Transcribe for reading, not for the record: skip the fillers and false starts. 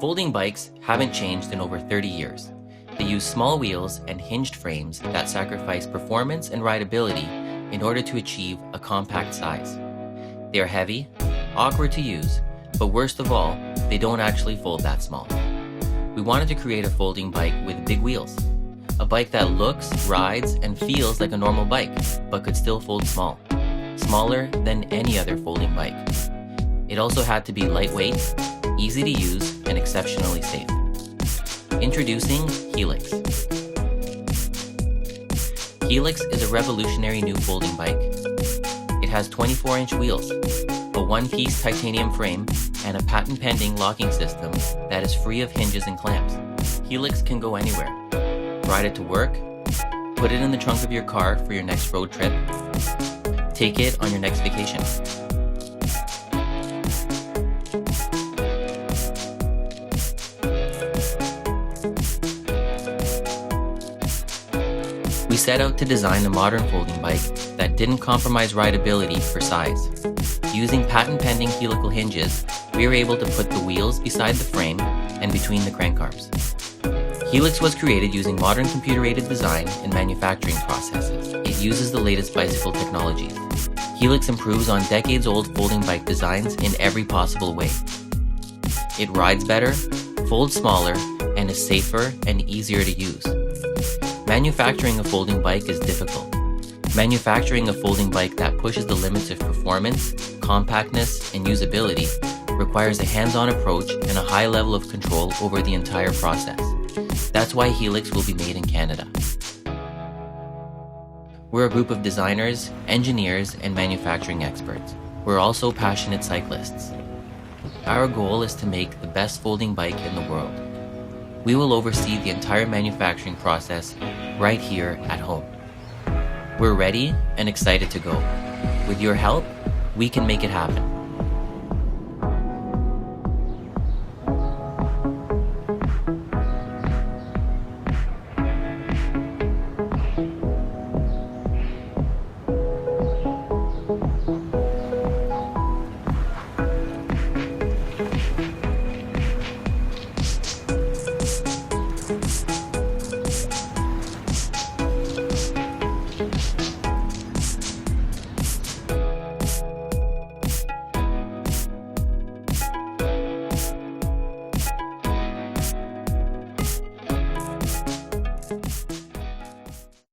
Folding bikes haven't changed in over 30 years. They use small wheels and hinged frames that sacrifice performance and rideability in order to achieve a compact size. They are heavy, awkward to use, but worst of all, they don't actually fold that small. We wanted to create a folding bike with big wheels. A bike that looks, rides, and feels like a normal bike, but could still fold small. Smaller than any other folding bike. It also had to be lightweight, easy to use, and exceptionally safe. Introducing Helix. Helix is a revolutionary new folding bike. It has 24-inch wheels, a one-piece titanium frame, and a patent-pending locking system that is free of hinges and clamps. Helix can go anywhere. Ride it to work, put it in the trunk of your car for your next road trip, take it on your next vacation. We set out to design a modern folding bike that didn't compromise rideability for size. Using patent-pending helical hinges, we were able to put the wheels beside the frame and between the crank arms. Helix was created using modern computer-aided design and manufacturing processes. It uses the latest bicycle technologies. Helix improves on decades-old folding bike designs in every possible way. It rides better, folds smaller, and is safer and easier to use. Manufacturing a folding bike is difficult. Manufacturing a folding bike that pushes the limits of performance, compactness, and usability requires a hands-on approach and a high level of control over the entire process. That's why Helix will be made in Canada. We're a group of designers, engineers, and manufacturing experts. We're also passionate cyclists. Our goal is to make the best folding bike in the world. We will oversee the entire manufacturing process right here at home. We're ready and excited to go. With your help, we can make it happen.